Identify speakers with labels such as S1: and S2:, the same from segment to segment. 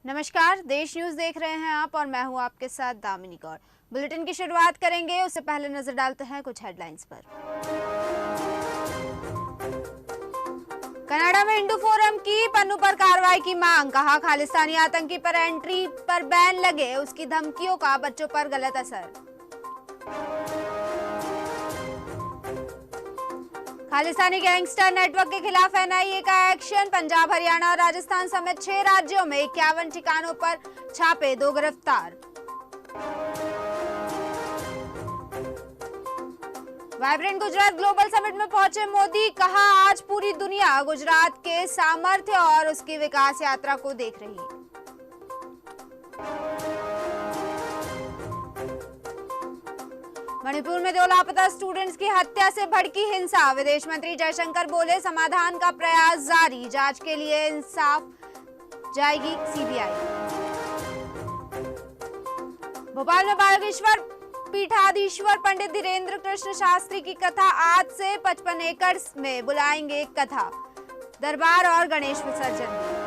S1: नमस्कार, देश न्यूज देख रहे हैं आप और मैं हूं आपके साथ दामिनी कौर। बुलेटिन की शुरुआत करेंगे, उससे पहले नजर डालते हैं कुछ हेडलाइंस पर। कनाडा में हिंदू फोरम की पन्नू पर कार्रवाई की मांग, कहा खालिस्तानी आतंकी पर एंट्री पर बैन लगे, उसकी धमकियों का बच्चों पर गलत असर। खालिस्तानी गैंगस्टर नेटवर्क के खिलाफ एनआईए का एक्शन, पंजाब, हरियाणा और राजस्थान समेत 6 राज्यों में 51 ठिकानों पर छापे, 2 गिरफ्तार। वाइब्रेंट गुजरात ग्लोबल समिट में पहुंचे मोदी, कहा आज पूरी दुनिया गुजरात के सामर्थ्य और उसकी विकास यात्रा को देख रही है। मणिपुर में 2 लापता स्टूडेंट्स की हत्या से भड़की हिंसा, विदेश मंत्री जयशंकर बोले समाधान का प्रयास जारी, जांच के लिए इंसाफ जाएगी सीबीआई। भोपाल में बागेश्वर पीठाधीश्वर पंडित धीरेन्द्र कृष्ण शास्त्री की कथा, आज से 55 एकड़ में बुलाएंगे कथा, दरबार और गणेश विसर्जन।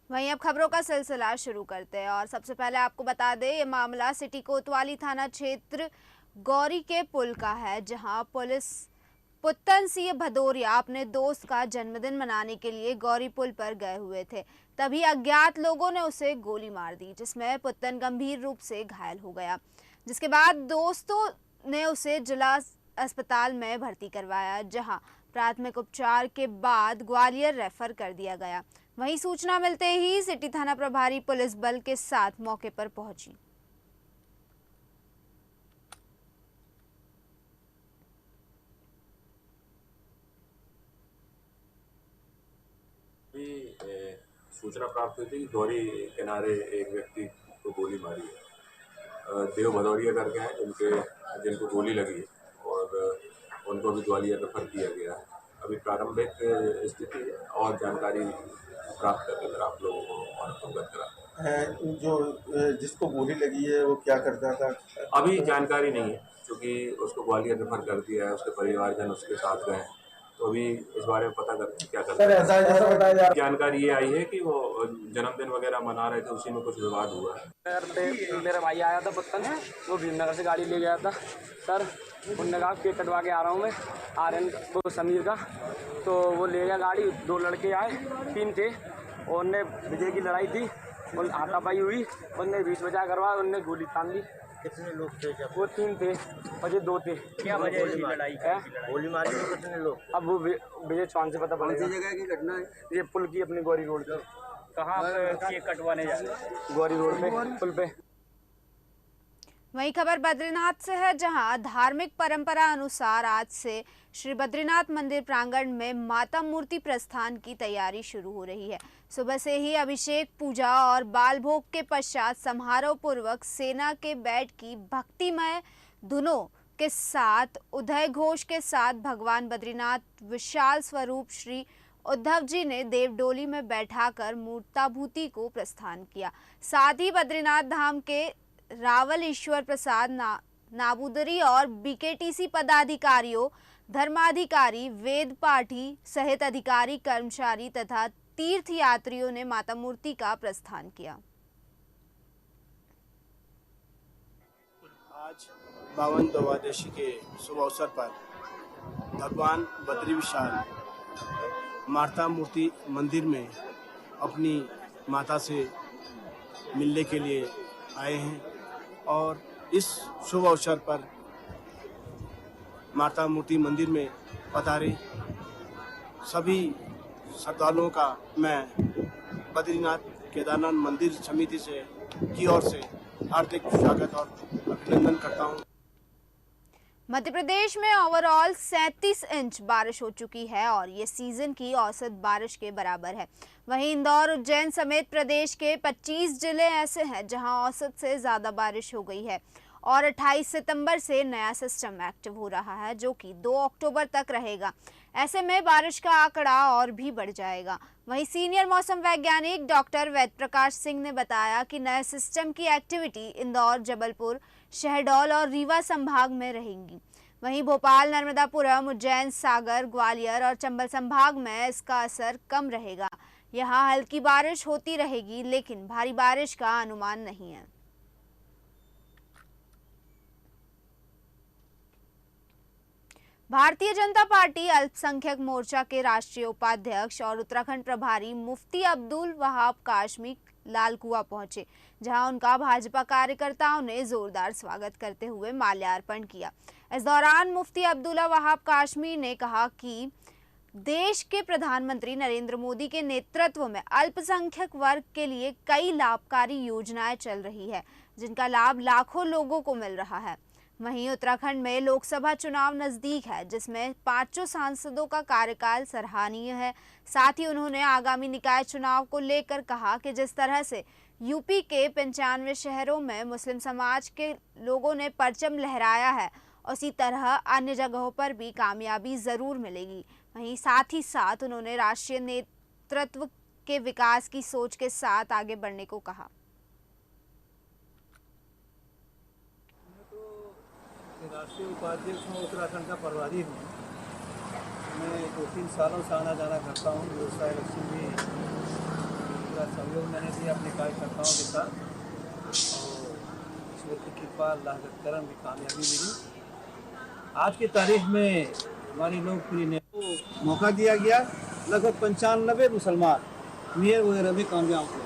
S1: वहीं अब खबरों का सिलसिला शुरू करते हैं और सबसे पहले आपको बता दें, ये मामला सिटी कोतवाली थाना क्षेत्र गौरी के पुल का है, जहां पुलिस पुत्तन सिंह भदौरिया अपने दोस्त का जन्मदिन मनाने के लिए गौरी पुल पर गए हुए थे। तभी अज्ञात लोगों ने उसे गोली मार दी, जिसमें पुत्तन गंभीर रूप से घायल हो गया, जिसके बाद दोस्तों ने उसे जिला अस्पताल में भर्ती करवाया, जहां प्राथमिक उपचार के बाद ग्वालियर रेफर कर दिया गया। वहीं सूचना मिलते ही सिटी थाना प्रभारी पुलिस बल के साथ मौके पर पहुंची।
S2: सूचना प्राप्त हुई थी कि गौरी किनारे एक व्यक्ति को गोली मारी है। देव भदौरिया करके हैं जिनको गोली लगी है और उनको भी ग्वालियर रेफर किया गया है। अभी प्रारंभिक स्थिति और जानकारी प्राप्त कर आप लोगों को अवगत करा।
S3: जो जिसको गोली लगी है वो क्या करता था?
S2: अभी जानकारी नहीं है, क्योंकि उसको ग्वालियर रेफर कर दिया है, उसके परिवारजन उसके साथ गए हैं, तो अभी इस बारे में पता करते क्या करते हैं। ऐसा जानकारी ये आई है कि वो जन्मदिन वगैरह मना रहे थे, उसी में कुछ विवाद हुआ है।
S4: मेरा भाई आया था पुत्तन है, वो भीमनगर से गाड़ी ले गया था सर, उनने कहा केक कटवा के आ रहा हूँ मैं, आर्यन वो समीर का, तो वो ले गया गाड़ी। 2 लड़के आए, 3 थे, और उनने विजय की लड़ाई थी, उन हाथापाई हुई, उनने 20 बजा करवा, उनने गोली तान दी।
S3: कितने लोग थे?
S4: वो 3 थे और ये 2 थे।
S3: क्या वजह थी लड़ाई है? गोली मारी में कितने लोग?
S4: अब वो विजय चौहान से पता पड़ेगा।
S3: कौन सी जगह की घटना है?
S4: ये पुल की, अपनी गौरी रोड की।
S3: कहाँ केक कटवाने जा रहे?
S4: गौरी रोड पे, पुल पे।
S1: वहीं खबर बद्रीनाथ से है, जहां धार्मिक परंपरा अनुसार आज से श्री बद्रीनाथ मंदिर प्रांगण में माता मूर्ति प्रस्थान की तैयारी शुरू हो रही है। सुबह से ही अभिषेक, पूजा और बाल भोग के पश्चात समारोह पूर्वक सेना के बैंड की भक्तिमय धुनों के साथ उदय घोष के साथ भगवान बद्रीनाथ विशाल स्वरूप श्री उद्धव जी ने देवडोली में बैठाकर मूर्ताभूति को प्रस्थान किया। साथ ही बद्रीनाथ धाम के रावल ईश्वर प्रसाद नाबूदरी और बीकेटीसी पदाधिकारियों, धर्माधिकारी, वेद पाठी सहित अधिकारी, कर्मचारी तथा तीर्थ यात्रियों ने माता मूर्ति का प्रस्थान किया।
S5: आज 52 द्वादशी के शुभ अवसर पर भगवान बद्री विशाल माता मूर्ति मंदिर में अपनी माता से मिलने के लिए आए हैं और इस शुभ अवसर पर माता मूर्ति मंदिर में पधारे सभी श्रद्धालुओं का मैं बद्रीनाथ केदारनाथ मंदिर समिति से की ओर से हार्दिक स्वागत और अभिनंदन करता हूँ।
S1: मध्य प्रदेश में ओवरऑल 37 इंच बारिश हो चुकी है और ये सीजन की औसत बारिश के बराबर है। वहीं इंदौर, उज्जैन समेत प्रदेश के 25 जिले ऐसे हैं जहां औसत से ज़्यादा बारिश हो गई है और 28 सितंबर से नया सिस्टम एक्टिव हो रहा है, जो कि 2 अक्टूबर तक रहेगा। ऐसे में बारिश का आंकड़ा और भी बढ़ जाएगा। वहीं सीनियर मौसम वैज्ञानिक डॉक्टर वेद प्रकाश सिंह ने बताया कि नए सिस्टम की एक्टिविटी इंदौर, जबलपुर, शहडोल और रीवा संभाग में रहेंगी। वहीं भोपाल, नर्मदापुरम, उज्जैन, सागर, ग्वालियर और चंबल संभाग में इसका असर कम रहेगा। यहां हल्की बारिश होती रहेगी, लेकिन भारी बारिश का अनुमान नहीं है। भारतीय जनता पार्टी अल्पसंख्यक मोर्चा के राष्ट्रीय उपाध्यक्ष और उत्तराखंड प्रभारी मुफ्ती अब्दुल वहाब काशमी लालकुआं पहुंचे, जहां उनका भाजपा कार्यकर्ताओं ने जोरदार स्वागत करते हुए माल्यार्पण किया। इस दौरान मुफ्ती अब्दुल्ला वहाब काशमी ने कहा कि देश के प्रधानमंत्री नरेंद्र मोदी के नेतृत्व में अल्पसंख्यक वर्ग के लिए कई लाभकारी योजनाएं चल रही है, जिनका लाभ लाखों लोगों को मिल रहा है। वहीं उत्तराखंड में लोकसभा चुनाव नजदीक है, जिसमें 5 सांसदों का कार्यकाल सराहनीय है। साथ ही उन्होंने आगामी निकाय चुनाव को लेकर कहा कि जिस तरह से यूपी के 95 शहरों में मुस्लिम समाज के लोगों ने परचम लहराया है, उसी तरह अन्य जगहों पर भी कामयाबी जरूर मिलेगी। वहीं साथ ही साथ उन्होंने राष्ट्रीय नेतृत्व के विकास की सोच के साथ आगे बढ़ने को कहा।
S6: राष्ट्रीय उपाध्यक्ष हूँ, उत्तराखंड का प्रभारी हूँ। मैं 2-3 सालों से आना जाना करता हूँ। व्यवसाय इलेक्शन में पूरा सहयोग मैंने दिया अपने कार्यकर्ताओं के साथ, और ईश्वर की कृपा, अल्लाह का करम की कामयाबी मिली। आज की तारीख में हमारे लोकप्रिय नेता को मौका दिया गया। लगभग 95 मुसलमान मेयर वगैरह भी कामयाब हुए,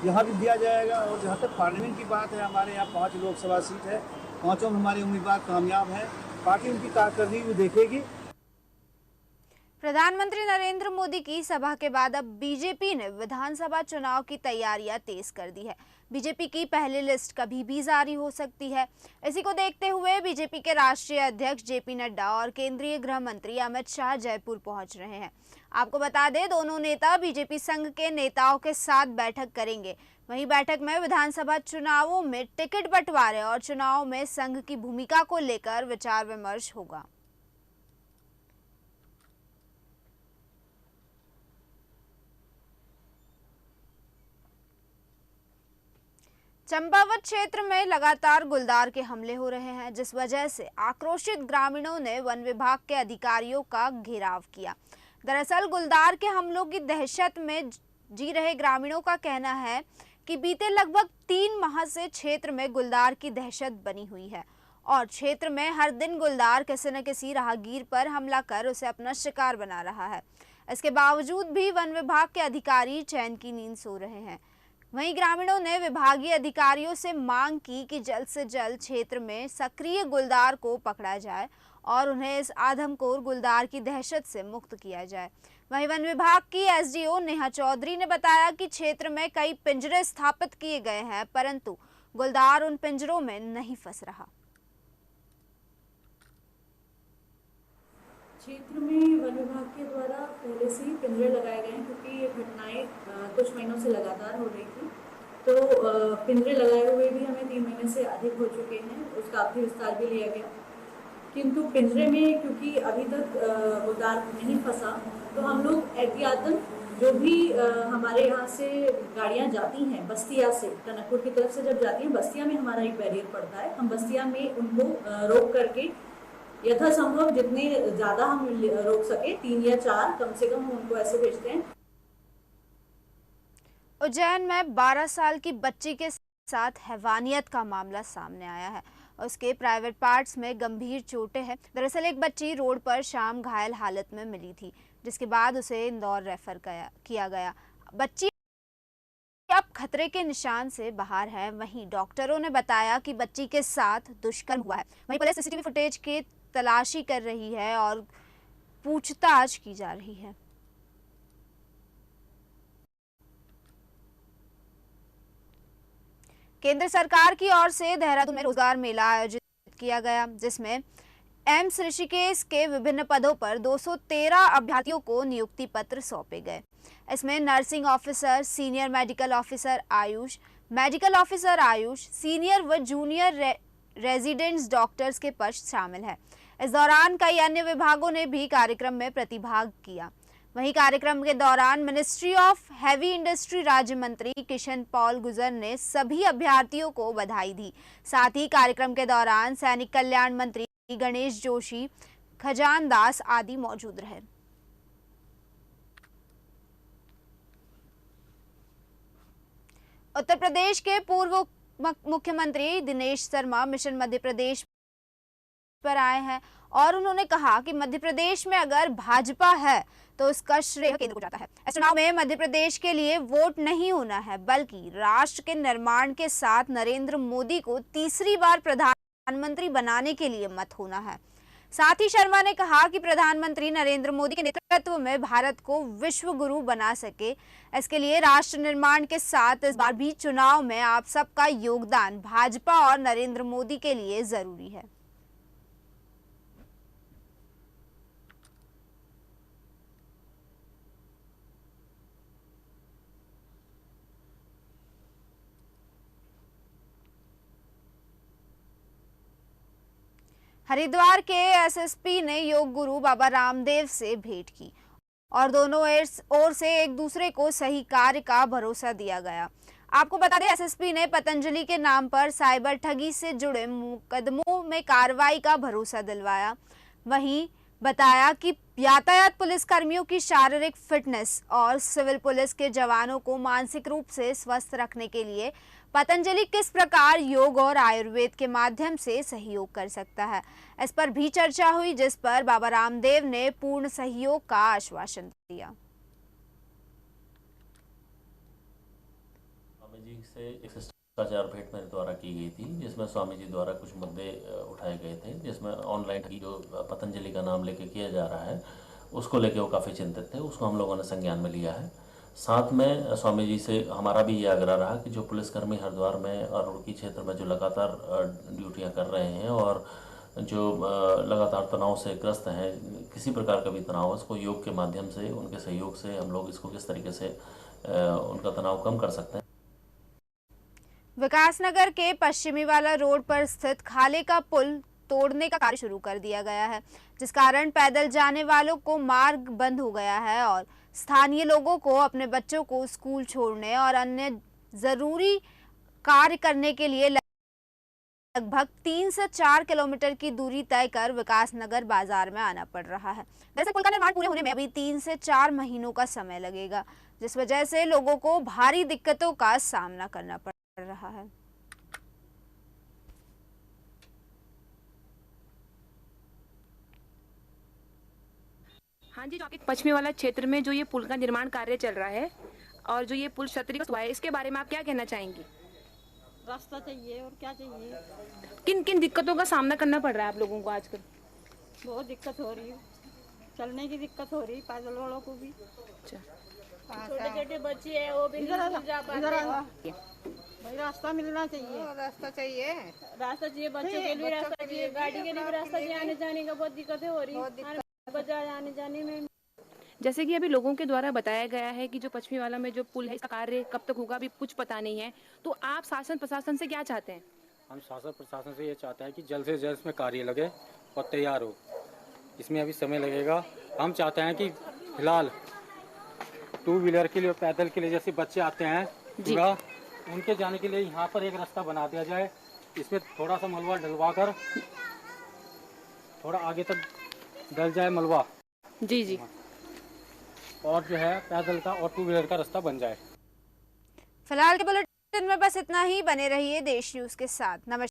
S6: यहाँ भी दिया जाएगा। और जहाँ तक पार्लियामेंट की बात है, हमारे यहाँ 5 लोकसभा सीट है, 5 में हमारे उम्मीदवार कामयाब हैं। पार्टी उनकी कारकर्दगी भी देखेगी।
S1: प्रधानमंत्री नरेंद्र मोदी की सभा के बाद अब बीजेपी ने विधानसभा चुनाव की तैयारियां तेज कर दी है। बीजेपी की पहली लिस्ट कभी भी जारी हो सकती है। इसी को देखते हुए बीजेपी के राष्ट्रीय अध्यक्ष जेपी नड्डा और केंद्रीय गृह मंत्री अमित शाह जयपुर पहुंच रहे हैं। आपको बता दें, दोनों नेता बीजेपी संघ के नेताओं के साथ बैठक करेंगे। वहीं बैठक में विधानसभा चुनावों में टिकट बंटवारे और चुनाव में संघ की भूमिका को लेकर विचार विमर्श होगा। चंपावत क्षेत्र में लगातार गुलदार के हमले हो रहे हैं, जिस वजह से आक्रोशित ग्रामीणों ने वन विभाग के अधिकारियों का घेराव किया। दरअसल गुलदार के हमलों की दहशत में जी रहे ग्रामीणों का कहना है कि बीते लगभग 3 माह से क्षेत्र में गुलदार की दहशत बनी हुई है और क्षेत्र में हर दिन गुलदार किसी न किसी राहगीर पर हमला कर उसे अपना शिकार बना रहा है। इसके बावजूद भी वन विभाग के अधिकारी चैन की नींद सो रहे हैं। वहीं ग्रामीणों ने विभागीय अधिकारियों से मांग की कि जल्द से जल्द क्षेत्र में सक्रिय गुलदार को पकड़ा जाए और उन्हें इस आदमखोर गुलदार की दहशत से मुक्त किया जाए। वहीं वन विभाग की एसडीओ नेहा चौधरी ने बताया कि क्षेत्र में कई पिंजरे स्थापित किए गए हैं, परंतु गुलदार उन पिंजरों में नहीं फंस रहा।
S7: क्षेत्र में वन विभाग के द्वारा पहले से ही पिंजरे लगाए गए हैं, क्योंकि ये घटनाएं कुछ महीनों से लगातार हो रही थी। तो पिंजरे लगाए हुए भी हमें 3 महीने से अधिक हो चुके हैं, उसका काफ़ी विस्तार भी लिया गया। किंतु पिंजरे में क्योंकि अभी तक गुलदार नहीं फंसा, तो हम लोग एहतियातन जो भी हमारे यहाँ से गाड़ियाँ जाती हैं बस्तिया से, टनकपुर की तरफ से जब जाती हैं, बस्तिया में हमारा एक बैरियर पड़ता है। हम बस्तिया में उनको रोक करके यथासंभव जितने ज़्यादा हम रोक सके, 3 या 4 कम से कम हम उनको ऐसे भेजते हैं।
S1: उज्जैन में 12 साल की बच्ची के साथ हैवानियत का मामला सामने आया है। उसके प्राइवेट पार्ट्स में गंभीर चोटें हैं। दरअसल एक बच्ची रोड पर शाम घायल हालत में मिली थी, जिसके बाद उसे इंदौर रेफर किया गया। बच्ची अब खतरे के निशान से बाहर है। वहीं डॉक्टरों ने बताया कि बच्ची के साथ दुष्कर्म हुआ है। वहीं पुलिस सीसीटीवी फुटेज की तलाशी कर रही है और पूछताछ की जा रही है। केंद्र सरकार की ओर से देहरादून में रोजगार मेला आयोजित किया गया, जिसमें एम्स ऋषिकेश के विभिन्न पदों पर 213 अभ्यर्थियों को नियुक्ति पत्र सौंपे गए। इसमें nursing officer, senior medical officer Ayush, medical officer Ayush, senior व जूनियर रेजिडेंट्स डॉक्टर्स के पद शामिल है। इस दौरान कई अन्य विभागों ने भी कार्यक्रम में प्रतिभाग किया। वहीं कार्यक्रम के दौरान मिनिस्ट्री ऑफ हैवी इंडस्ट्री राज्य मंत्री किशन पॉल गुजर ने सभी अभ्यर्थियों को बधाई दी। साथ ही कार्यक्रम के दौरान सैनिक कल्याण मंत्री गणेश जोशी, खजान दास आदि मौजूद रहे। उत्तर प्रदेश के पूर्व मुख्यमंत्री दिनेश शर्मा मिशन मध्य प्रदेश पर आए हैं और उन्होंने कहा कि मध्य प्रदेश में अगर भाजपा है तो उसका श्रेय केंद्र को जाता है। इस चुनाव में मध्य प्रदेश के लिए वोट नहीं होना है, बल्कि राष्ट्र के निर्माण के साथ नरेंद्र मोदी को तीसरी बार प्रधानमंत्री बनाने के लिए मत होना है। साथ ही शर्मा ने कहा कि प्रधानमंत्री नरेंद्र मोदी के नेतृत्व में भारत को विश्व गुरु बना सके, इसके लिए राष्ट्र निर्माण के साथ इस बार भी चुनाव में आप सबका योगदान भाजपा और नरेंद्र मोदी के लिए जरूरी है। हरिद्वार के एसएसपी ने योग गुरु बाबा रामदेव से भेंट की और दोनों ओर से एक दूसरे को सही कार्य का भरोसा दिया गया। आपको बता दें, एसएसपी ने पतंजलि के नाम पर साइबर ठगी से जुड़े मुकदमों में कार्रवाई का भरोसा दिलवाया। वहीं बताया कि यातायात पुलिस कर्मियों की शारीरिक फिटनेस और सिविल पुलिस के जवानों को मानसिक रूप से स्वस्थ रखने के लिए पतंजलि किस प्रकार योग और आयुर्वेद के माध्यम से सहयोग कर सकता है, इस पर भी चर्चा हुई, जिस पर बाबा रामदेव ने पूर्ण सहयोग का आश्वासन दिया।
S8: स्वामी जी से एक शिष्टाचार भेंट मेरे द्वारा की गई थी, जिसमें स्वामी जी द्वारा कुछ मुद्दे उठाए गए थे, जिसमें ऑनलाइन ठगी जो पतंजलि का नाम लेके किया जा रहा है उसको लेके वो काफ़ी चिंतित थे। उसको हम लोगों ने संज्ञान में लिया है। साथ में स्वामी जी से हमारा भी ये आग्रह रहा कि जो पुलिसकर्मी हरिद्वार में और रुड़की क्षेत्र में जो लगातार ड्यूटियां कर रहे हैं और जो लगातार तनाव से ग्रस्त हैं, किसी प्रकार का भी तनाव, उसको योग के माध्यम से, उनके सहयोग से हम लोग इसको किस तरीके से उनका तनाव कम कर सकते हैं।
S1: विकासनगर के पश्चिमी वाला रोड पर स्थित खाले का पुल तोड़ने का कार्य शुरू कर दिया गया है, जिस कारण पैदल जाने वालों को मार्ग बंद हो गया है और स्थानीय लोगों को अपने बच्चों को स्कूल छोड़ने और अन्य जरूरी कार्य करने के लिए लगभग 3 से 4 किलोमीटर की दूरी तय कर विकासनगर बाजार में आना पड़ रहा है। वैसे पुल का निर्माण पूरे होने में अभी 3 से 4 महीनों का समय लगेगा, जिस वजह से लोगों को भारी दिक्कतों का सामना करना पड़ रहा है।
S9: हाँ जी, पश्चिमी वाला क्षेत्र में जो ये पुल का निर्माण कार्य चल रहा है और जो ये पुल क्षतिग्रस्त हुआ है, इसके बारे में आप क्या कहना चाहेंगे?
S10: रास्ता चाहिए और क्या चाहिए।
S9: किन किन दिक्कतों का सामना करना पड़ रहा है आप लोगों को आजकल?
S10: बहुत दिक्कत हो रही है, चलने की दिक्कत हो रही है, पैदल वालों को भी।
S7: छोटे छोटे बच्चे हैं, वो भी नहीं जा पाते।
S10: भाई रास्ता मिलना चाहिए।
S7: रास्ता चाहिए, रास्ता चाहिए, बच्चों के लिए रास्ता चाहिए, गाड़ी के लिए भी रास्ता चाहिए। आने जाने का बहुत दिक्कतें हो रही है, बाजार आने जाने में।
S9: जैसे कि अभी लोगों के द्वारा बताया गया है कि जो पश्चिमी वाला में जो पुल है, इसका कार्य कब तक होगा अभी कुछ पता नहीं है, तो आप शासन प्रशासन से क्या चाहते हैं?
S11: हम शासन प्रशासन से ये चाहते हैं कि जल्द से जल्द इसमें कार्य लगे और तैयार हो। इसमें अभी समय लगेगा। हम चाहते हैं कि फिलहाल 2 व्हीलर के लिए और पैदल के लिए जैसे बच्चे आते हैं पूरा, उनके जाने के लिए यहाँ पर एक रास्ता बना दिया जाए। इसमें थोड़ा सा मलबा डलवा कर थोड़ा आगे तक डल जाए मलबा,
S9: जी जी,
S11: और जो है पैदल का और 2 व्हीलर का रास्ता बन जाए।
S1: फिलहाल के बुलेटिन में बस इतना ही। बने रहिए देश न्यूज के साथ। नमस्कार।